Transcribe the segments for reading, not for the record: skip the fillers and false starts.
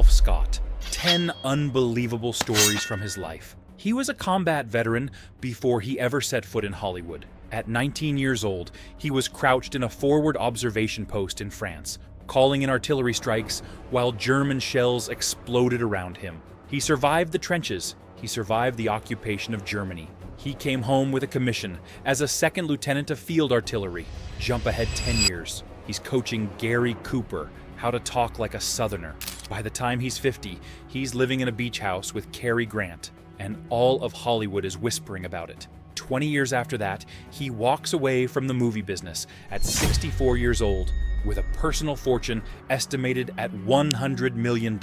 Randolph Scott. 10 unbelievable stories from his life. He was a combat veteran before he ever set foot in Hollywood. At 19 years old, he was crouched in a forward observation post in France, calling in artillery strikes while German shells exploded around him. He survived the trenches. He survived the occupation of Germany. He came home with a commission as a second lieutenant of field artillery. Jump ahead 10 years. He's coaching Gary Cooper how to talk like a Southerner. By the time he's 50, he's living in a beach house with Cary Grant, and all of Hollywood is whispering about it. 20 years after that, he walks away from the movie business at 64 years old with a personal fortune estimated at $100 million.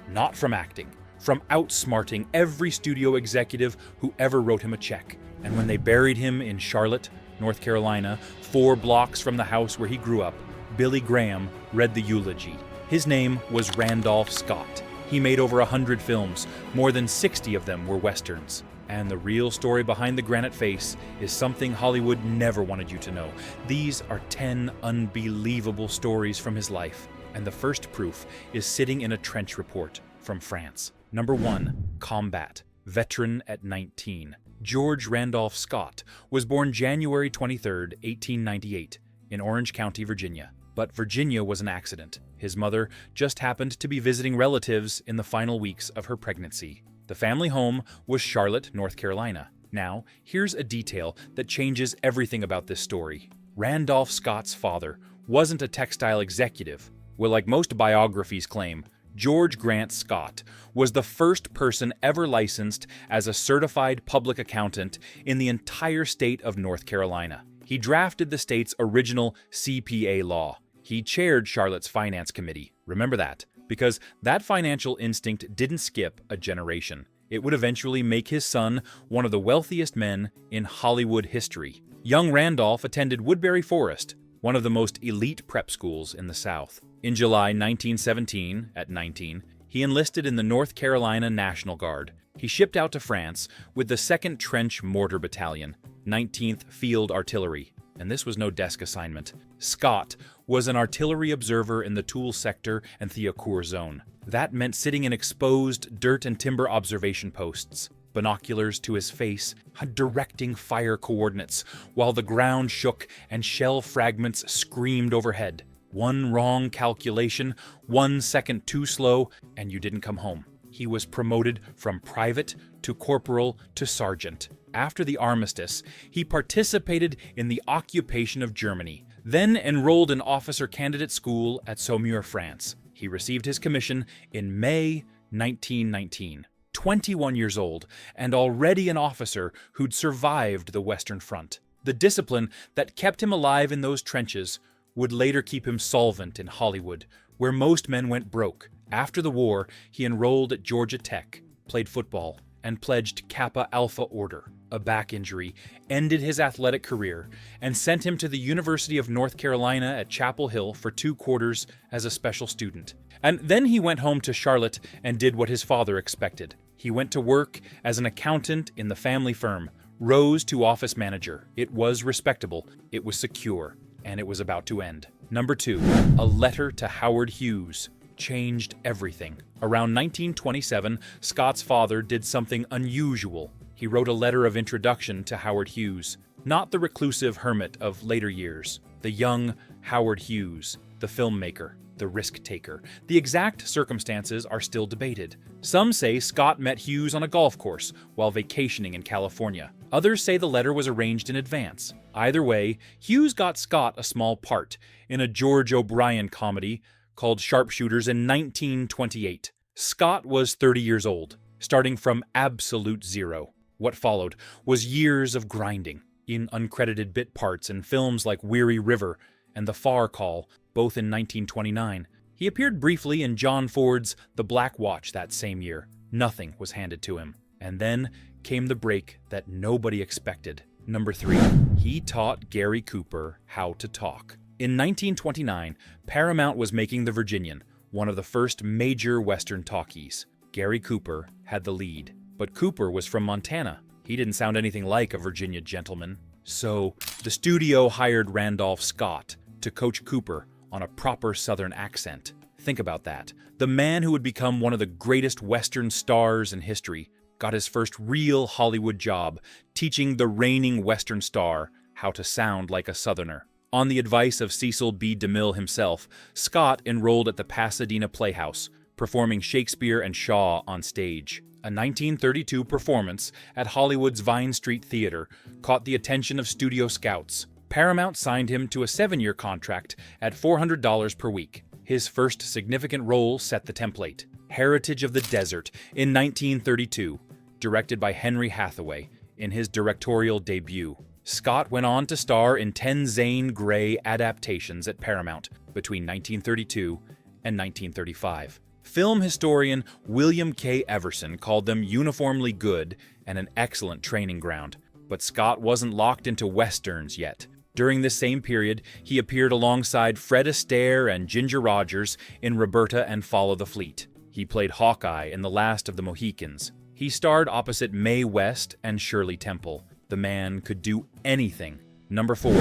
Not from acting, from outsmarting every studio executive who ever wrote him a check. And when they buried him in Charlotte, North Carolina, 4 blocks from the house where he grew up, Billy Graham read the eulogy. His name was Randolph Scott. He made over 100 films, more than 60 of them were Westerns. And the real story behind the granite face is something Hollywood never wanted you to know. These are 10 unbelievable stories from his life. And the first proof is sitting in a trench report from France. Number 1, combat. Veteran at 19. George Randolph Scott was born January 23, 1898, in Orange County, Virginia. But Virginia was an accident. His mother just happened to be visiting relatives in the final weeks of her pregnancy. The family home was Charlotte, North Carolina. Now, here's a detail that changes everything about this story. Randolph Scott's father wasn't a textile executive. Well, like most biographies claim, George Grant Scott was the first person ever licensed as a certified public accountant in the entire state of North Carolina. He drafted the state's original CPA law. He chaired Charlotte's finance committee. Remember that, because that financial instinct didn't skip a generation. It would eventually make his son one of the wealthiest men in Hollywood history. Young Randolph attended Woodbury Forest, one of the most elite prep schools in the South. In July 1917, at 19, he enlisted in the North Carolina National Guard. He shipped out to France with the 2nd Trench Mortar Battalion, 19th Field Artillery, and this was no desk assignment. Scott was an artillery observer in the Toul sector and Thiaucourt zone. That meant sitting in exposed dirt and timber observation posts, binoculars to his face, directing fire coordinates while the ground shook and shell fragments screamed overhead. One wrong calculation, 1 second too slow, and you didn't come home. He was promoted from private to corporal to sergeant. After the armistice, he participated in the occupation of Germany, then enrolled in officer candidate school at Saumur, France. He received his commission in May 1919. 21 years old, and already an officer who'd survived the Western Front. The discipline that kept him alive in those trenches would later keep him solvent in Hollywood, where most men went broke. After the war, he enrolled at Georgia Tech, played football, and pledged Kappa Alpha Order. A back injury ended his athletic career and sent him to the University of North Carolina at Chapel Hill for 2 quarters as a special student. And then he went home to Charlotte and did what his father expected. He went to work as an accountant in the family firm, rose to office manager. It was respectable, it was secure, and it was about to end. Number 2, a letter to Howard Hughes changed everything. Around 1927, Scott's father did something unusual. He wrote a letter of introduction to Howard Hughes, not the reclusive hermit of later years, the young Howard Hughes, the filmmaker, the risk-taker. The exact circumstances are still debated. Some say Scott met Hughes on a golf course while vacationing in California. Others say the letter was arranged in advance. Either way, Hughes got Scott a small part in a George O'Brien comedy called Sharpshooters in 1928. Scott was 30 years old, starting from absolute zero. What followed was years of grinding in uncredited bit parts in films like Weary River and The Far Call, both in 1929. He appeared briefly in John Ford's The Black Watch that same year. Nothing was handed to him. And then came the break that nobody expected. Number 3, he taught Gary Cooper how to talk. In 1929, Paramount was making The Virginian, one of the first major Western talkies. Gary Cooper had the lead. But Cooper was from Montana. He didn't sound anything like a Virginia gentleman. So the studio hired Randolph Scott to coach Cooper on a proper Southern accent. Think about that. The man who would become one of the greatest Western stars in history got his first real Hollywood job teaching the reigning Western star how to sound like a Southerner. On the advice of Cecil B. DeMille himself, Scott enrolled at the Pasadena Playhouse, performing Shakespeare and Shaw on stage. A 1932 performance at Hollywood's Vine Street Theater caught the attention of studio scouts. Paramount signed him to a 7-year contract at $400 per week. His first significant role set the template, Heritage of the Desert, in 1932, directed by Henry Hathaway in his directorial debut. Scott went on to star in 10 Zane Grey adaptations at Paramount between 1932 and 1935. Film historian William K. Everson called them uniformly good and an excellent training ground. But Scott wasn't locked into Westerns yet. During this same period, he appeared alongside Fred Astaire and Ginger Rogers in Roberta and Follow the Fleet. He played Hawkeye in The Last of the Mohicans. He starred opposite Mae West and Shirley Temple. The man could do anything. Number 4.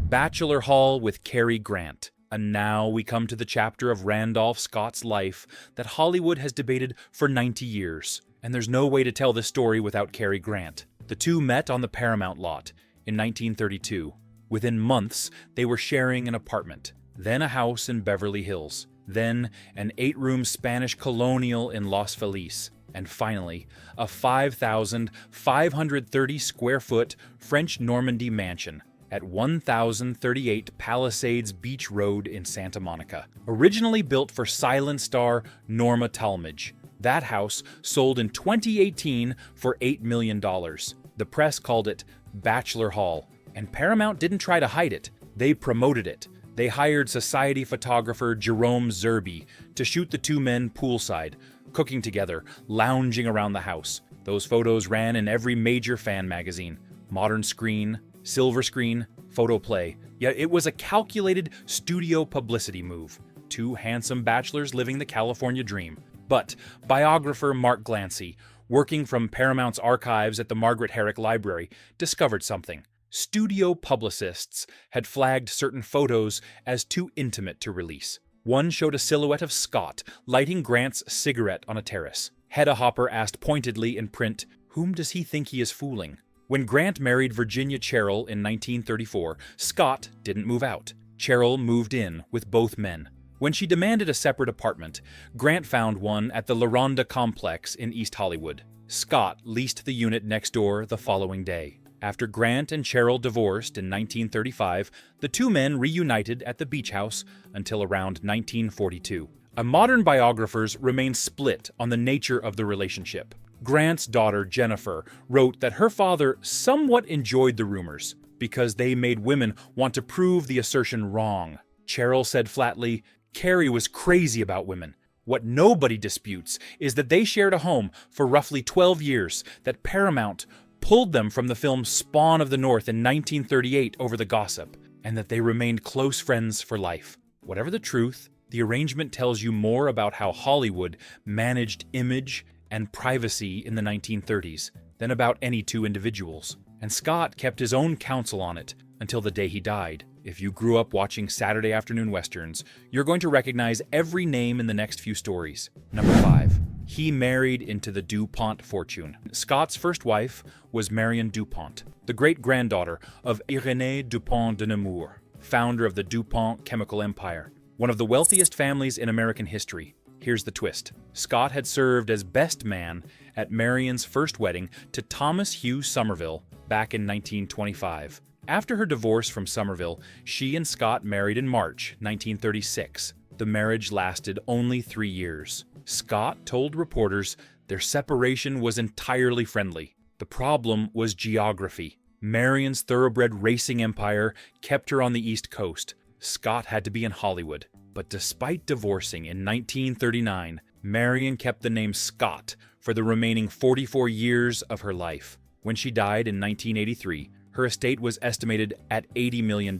Bachelor Hall with Cary Grant. And now we come to the chapter of Randolph Scott's life that Hollywood has debated for 90 years. And there's no way to tell this story without Cary Grant. The two met on the Paramount lot in 1932. Within months, they were sharing an apartment, then a house in Beverly Hills, then an 8-room Spanish colonial in Los Feliz, and finally, a 5,530-square-foot French Normandy mansion at 1038 Palisades Beach Road in Santa Monica. Originally built for silent star Norma Talmadge, that house sold in 2018 for $8 million. The press called it Bachelor Hall, and Paramount didn't try to hide it. They promoted it. They hired society photographer Jerome Zerby to shoot the two men poolside, cooking together, lounging around the house. Those photos ran in every major fan magazine: Modern Screen, Silver Screen, Photoplay. Yet it was a calculated studio publicity move. Two handsome bachelors living the California dream. But biographer Mark Glancy, working from Paramount's archives at the Margaret Herrick Library, discovered something. Studio publicists had flagged certain photos as too intimate to release. One showed a silhouette of Scott lighting Grant's cigarette on a terrace. Hedda Hopper asked pointedly in print, "Whom does he think he is fooling?" When Grant married Virginia Cherrill in 1934, Scott didn't move out. Cherrill moved in with both men. When she demanded a separate apartment, Grant found one at the La Ronda complex in East Hollywood. Scott leased the unit next door the following day. After Grant and Cherrill divorced in 1935, the two men reunited at the beach house until around 1942. Modern biographers remain split on the nature of the relationship. Grant's daughter, Jennifer, wrote that her father somewhat enjoyed the rumors because they made women want to prove the assertion wrong. Cherrill said flatly, "Cary was crazy about women. What nobody disputes is that they shared a home for roughly 12 years, that Paramount pulled them from the film Spawn of the North in 1938 over the gossip, and that they remained close friends for life." Whatever the truth, the arrangement tells you more about how Hollywood managed image and privacy in the 1930s than about any two individuals. And Scott kept his own counsel on it until the day he died. If you grew up watching Saturday afternoon westerns, you're going to recognize every name in the next few stories. Number 5. He married into the DuPont Fortune. Scott's first wife was Marion DuPont, the great-granddaughter of Irénée DuPont de Nemours, founder of the DuPont chemical empire, one of the wealthiest families in American history. Here's the twist. Scott had served as best man at Marion's first wedding to Thomas Hughes Somerville back in 1925. After her divorce from Somerville, she and Scott married in March 1936. The marriage lasted only 3 years. Scott told reporters their separation was entirely friendly. The problem was geography. Marion's thoroughbred racing empire kept her on the East Coast. Scott had to be in Hollywood. But despite divorcing in 1939, Marion kept the name Scott for the remaining 44 years of her life. When she died in 1983, her estate was estimated at $80 million,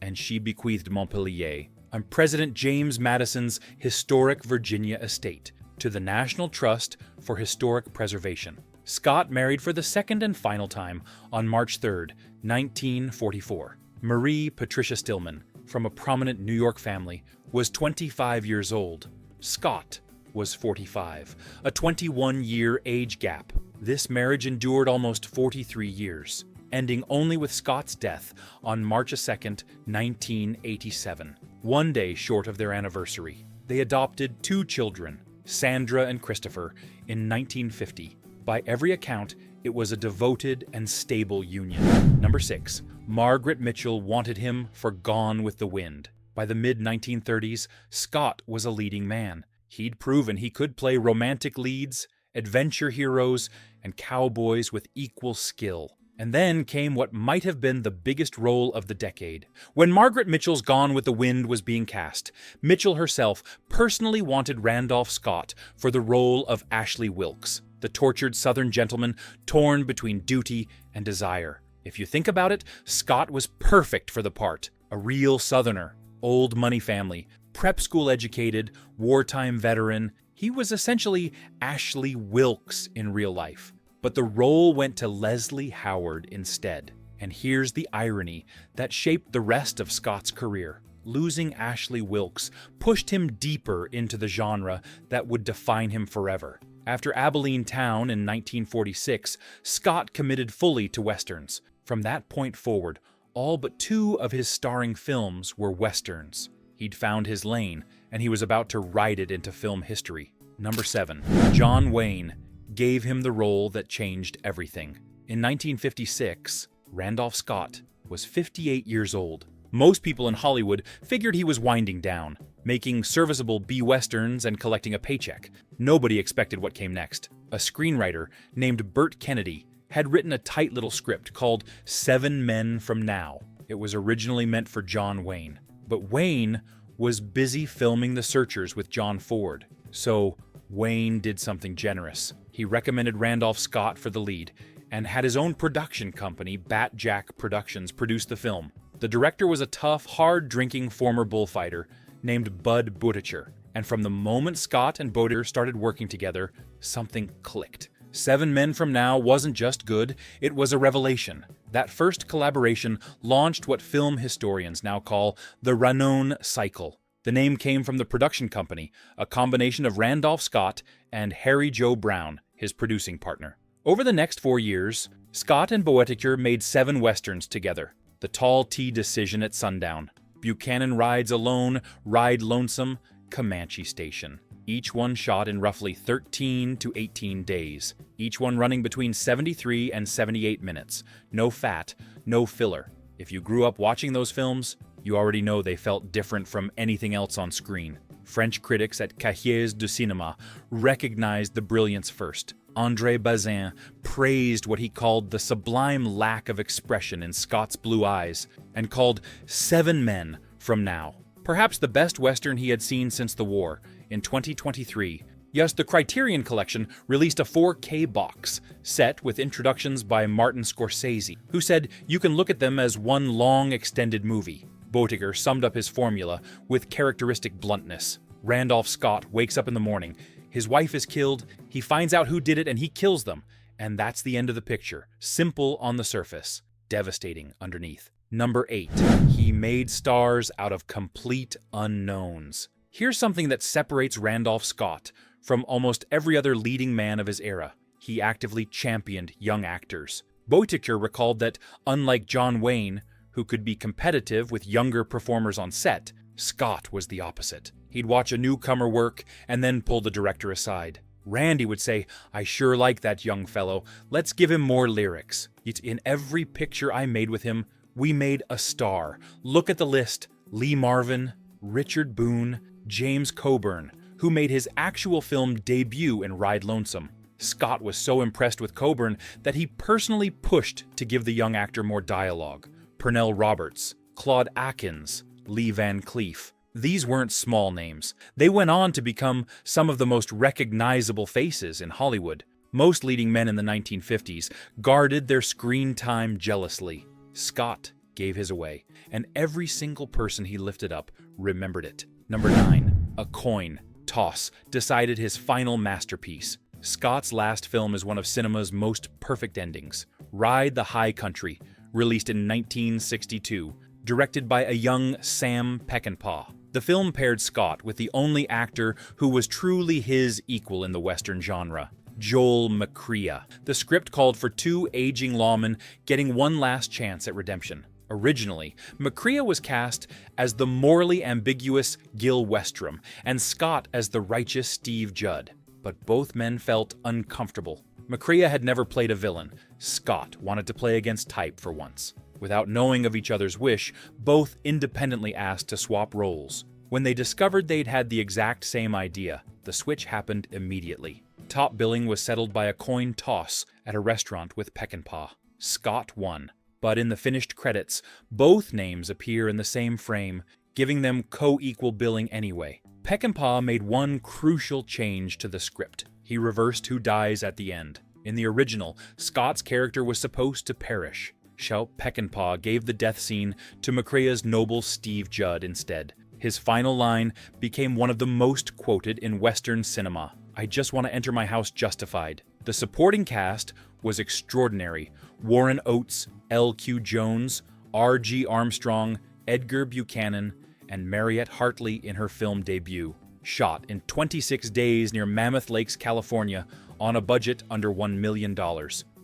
and she bequeathed Montpelier, on President James Madison's historic Virginia estate, to the National Trust for Historic Preservation. Scott married for the second and final time on March 3, 1944. Marie Patricia Stillman, from a prominent New York family, was 25 years old. Scott was 45, a 21-year age gap. This marriage endured almost 43 years, ending only with Scott's death on March 2nd, 1987, one day short of their anniversary. They adopted 2 children, Sandra and Christopher, in 1950. By every account, it was a devoted and stable union. Number 6. Margaret Mitchell wanted him for Gone with the Wind. By the mid-1930s, Scott was a leading man. He'd proven he could play romantic leads, adventure heroes, and cowboys with equal skill. And then came what might have been the biggest role of the decade. When Margaret Mitchell's Gone with the Wind was being cast, Mitchell herself personally wanted Randolph Scott for the role of Ashley Wilkes, the tortured Southern gentleman torn between duty and desire. If you think about it, Scott was perfect for the part. A real Southerner, old money family, prep school educated, wartime veteran. He was essentially Ashley Wilkes in real life. But the role went to Leslie Howard instead. And here's the irony that shaped the rest of Scott's career. Losing Ashley Wilkes pushed him deeper into the genre that would define him forever. After Abilene Town in 1946, Scott committed fully to westerns. From that point forward, all but 2 of his starring films were westerns. He'd found his lane, and he was about to ride it into film history. Number 7. John Wayne gave him the role that changed everything. In 1956, Randolph Scott was 58 years old. Most people in Hollywood figured he was winding down, making serviceable B-westerns and collecting a paycheck. Nobody expected what came next. A screenwriter named Burt Kennedy had written a tight little script called 7 Men from Now. It was originally meant for John Wayne. But Wayne was busy filming The Searchers with John Ford. So Wayne did something generous. He recommended Randolph Scott for the lead and had his own production company, Bat Jack Productions, produce the film. The director was a tough, hard-drinking former bullfighter named Bud Boetticher. And from the moment Scott and Boetticher started working together, something clicked. 7 Men from Now wasn't just good, it was a revelation. That first collaboration launched what film historians now call the Ranown cycle. The name came from the production company, a combination of Randolph Scott and Harry Joe Brown, his producing partner. Over the next 4 years, Scott and Boetticher made 7 westerns together. The Tall T Decision at Sundown, Buchanan Rides Alone, Ride Lonesome, Comanche Station. Each one shot in roughly 13 to 18 days, each one running between 73 and 78 minutes. No fat, no filler. If you grew up watching those films, you already know they felt different from anything else on screen. French critics at Cahiers du Cinéma recognized the brilliance first. André Bazin praised what he called the sublime lack of expression in Scott's blue eyes, and called 7 Men from Now perhaps the best Western he had seen since the war. In 2023, yes, the Criterion Collection released a 4K box set with introductions by Martin Scorsese, who said you can look at them as one long extended movie. Boetticher summed up his formula with characteristic bluntness. Randolph Scott wakes up in the morning. His wife is killed, he finds out who did it, and he kills them. And that's the end of the picture. Simple on the surface, devastating underneath. Number 8. He made stars out of complete unknowns. Here's something that separates Randolph Scott from almost every other leading man of his era. He actively championed young actors. Boetticher recalled that, unlike John Wayne, who could be competitive with younger performers on set, Scott was the opposite. He'd watch a newcomer work and then pull the director aside. Randy would say, "I sure like that young fellow. Let's give him more lyrics." Yet in every picture I made with him, we made a star. Look at the list. Lee Marvin, Richard Boone, James Coburn, who made his actual film debut in Ride Lonesome. Scott was so impressed with Coburn that he personally pushed to give the young actor more dialogue. Pernell Roberts, Claude Akins, Lee Van Cleef. These weren't small names. They went on to become some of the most recognizable faces in Hollywood. Most leading men in the 1950s guarded their screen time jealously. Scott gave his away, and every single person he lifted up remembered it. Number 9. A coin toss decided his final masterpiece. Scott's last film is one of cinema's most perfect endings. Ride the High Country, released in 1962, directed by a young Sam Peckinpah. The film paired Scott with the only actor who was truly his equal in the Western genre, Joel McCrea. The script called for two aging lawmen getting one last chance at redemption. Originally, McCrea was cast as the morally ambiguous Gil Westrom and Scott as the righteous Steve Judd. But both men felt uncomfortable. McCrea had never played a villain. Scott wanted to play against type for once. Without knowing of each other's wish, both independently asked to swap roles. When they discovered they'd had the exact same idea, the switch happened immediately. Top billing was settled by a coin toss at a restaurant with Peckinpah. Scott won. But in the finished credits, both names appear in the same frame, giving them co-equal billing anyway. Peckinpah made one crucial change to the script. He reversed who dies at the end. In the original, Scott's character was supposed to perish. Shout Peckinpah gave the death scene to McCrea's noble Steve Judd instead. His final line became one of the most quoted in Western cinema. "I just want to enter my house justified." The supporting cast was extraordinary. Warren Oates, L.Q. Jones, R.G. Armstrong, Edgar Buchanan, and Mariette Hartley in her film debut. Shot in 26 days near Mammoth Lakes, California, on a budget under $1 million.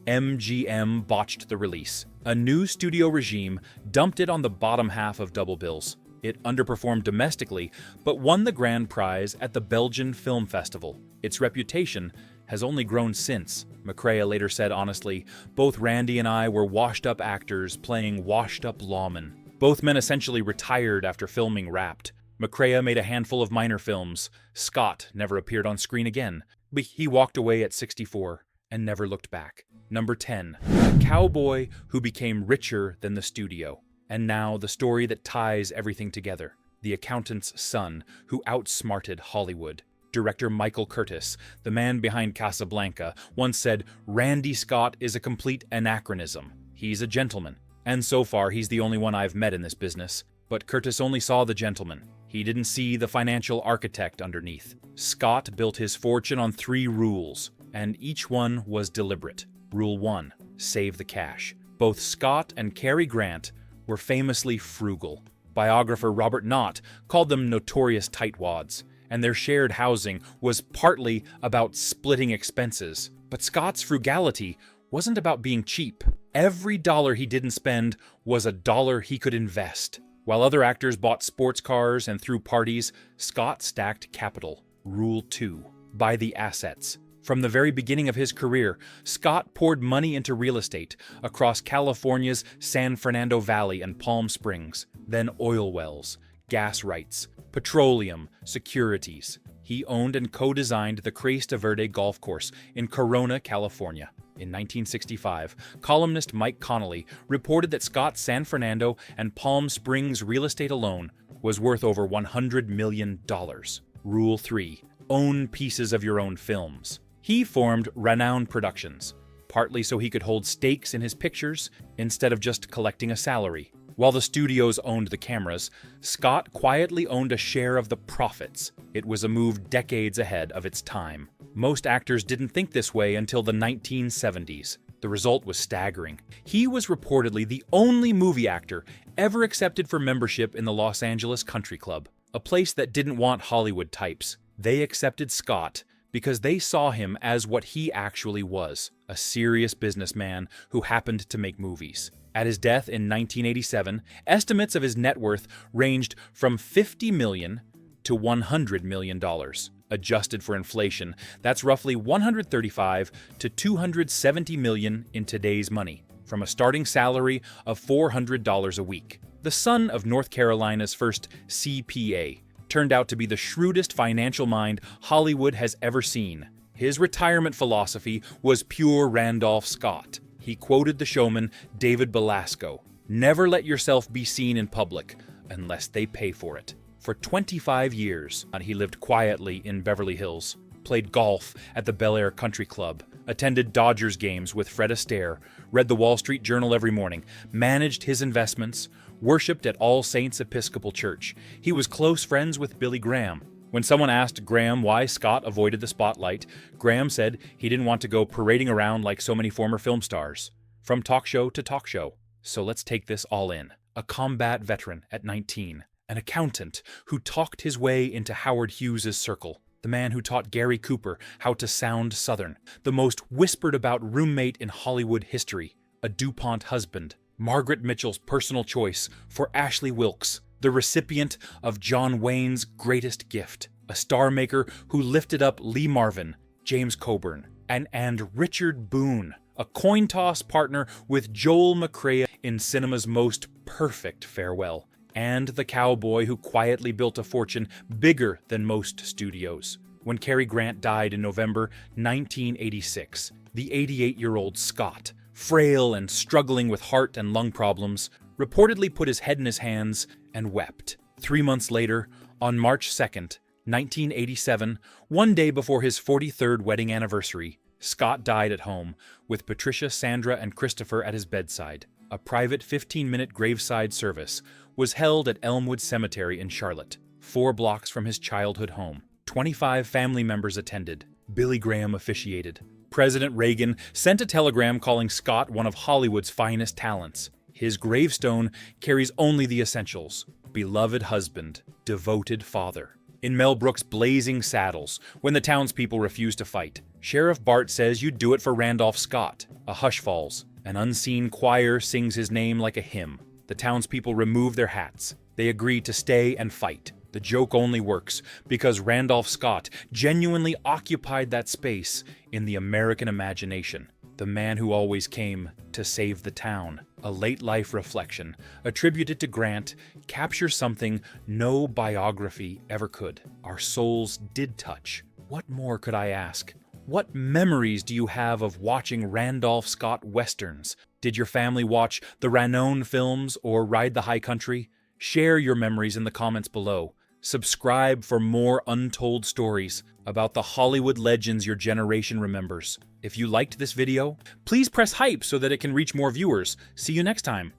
MGM botched the release. A new studio regime dumped it on the bottom half of double bills. It underperformed domestically, but won the grand prize at the Belgian Film Festival. Its reputation has only grown since. McCrea later said honestly, "Both Randy and I were washed-up actors playing washed-up lawmen." Both men essentially retired after filming Wrapped. McCrea made a handful of minor films. Scott never appeared on screen again. But he walked away at 64 and never looked back. Number 10. A cowboy who became richer than the studio. And now the story that ties everything together. The accountant's son who outsmarted Hollywood. Director Michael Curtis, the man behind Casablanca, once said, "Randy Scott is a complete anachronism. He's a gentleman. And so far, he's the only one I've met in this business." But Curtis only saw the gentleman. He didn't see the financial architect underneath. Scott built his fortune on 3 rules, and each one was deliberate. Rule 1, save the cash. Both Scott and Cary Grant were famously frugal. Biographer Robert Knott called them notorious tightwads, and their shared housing was partly about splitting expenses. But Scott's frugality wasn't about being cheap. Every dollar he didn't spend was a dollar he could invest. While other actors bought sports cars and threw parties, Scott stacked capital. Rule 2, buy the assets. From the very beginning of his career, Scott poured money into real estate across California's San Fernando Valley and Palm Springs, then oil wells, gas rights, petroleum, securities. He owned and co-designed the Cresta Verde golf course in Corona, California. In 1965, columnist Mike Connolly reported that Scott's San Fernando and Palm Springs real estate alone was worth over $100 million. Rule 3, own pieces of your own films. He formed Ranown Productions, partly so he could hold stakes in his pictures instead of just collecting a salary. While the studios owned the cameras, Scott quietly owned a share of the profits. It was a move decades ahead of its time. Most actors didn't think this way until the 1970s. The result was staggering. He was reportedly the only movie actor ever accepted for membership in the Los Angeles Country Club, a place that didn't want Hollywood types. They accepted Scott because they saw him as what he actually was, a serious businessman who happened to make movies. At his death in 1987, estimates of his net worth ranged from $50 million to $100 million. Adjusted for inflation, that's roughly $135 to $270 million in today's money, from a starting salary of $400 a week. The son of North Carolina's first CPA turned out to be the shrewdest financial mind Hollywood has ever seen. His retirement philosophy was pure Randolph Scott. He quoted the showman David Belasco, "Never let yourself be seen in public unless they pay for it." For 25 years, he lived quietly in Beverly Hills, played golf at the Bel Air Country Club, attended Dodgers games with Fred Astaire, read the Wall Street Journal every morning, managed his investments, worshipped at All Saints Episcopal Church. He was close friends with Billy Graham. When someone asked Graham why Scott avoided the spotlight, Graham said he didn't want to go parading around like so many former film stars. From talk show to talk show. So let's take this all in. A combat veteran at 19. an accountant who talked his way into Howard Hughes's circle, the man who taught Gary Cooper how to sound Southern, the most whispered about roommate in Hollywood history, a DuPont husband, Margaret Mitchell's personal choice for Ashley Wilkes, the recipient of John Wayne's greatest gift, a star maker who lifted up Lee Marvin, James Coburn, and Richard Boone, a coin toss partner with Joel McCrea in cinema's most perfect farewell, and the cowboy who quietly built a fortune bigger than most studios. When Cary Grant died in November 1986, the 88-year-old Scott, frail and struggling with heart and lung problems, reportedly put his head in his hands and wept. 3 months later, on March 2nd, 1987, one day before his 43rd wedding anniversary, Scott died at home, with Patricia, Sandra, and Christopher at his bedside. A private 15-minute graveside service was held at Elmwood Cemetery in Charlotte, 4 blocks from his childhood home. 25 family members attended. Billy Graham officiated. President Reagan sent a telegram calling Scott one of Hollywood's finest talents. His gravestone carries only the essentials: beloved husband, devoted father. In Mel Brooks' Blazing Saddles, when the townspeople refused to fight, Sheriff Bart says you'd do it for Randolph Scott. A hush falls. An unseen choir sings his name like a hymn. The townspeople remove their hats. They agree to stay and fight. The joke only works because Randolph Scott genuinely occupied that space in the American imagination. The man who always came to save the town. A late-life reflection, attributed to Grant, captures something no biography ever could. Our souls did touch. What more could I ask? What memories do you have of watching Randolph Scott Westerns? Did your family watch the Ranown films or Ride the High Country? Share your memories in the comments below. Subscribe for more untold stories about the Hollywood legends your generation remembers. If you liked this video, please press hype so that it can reach more viewers. See you next time.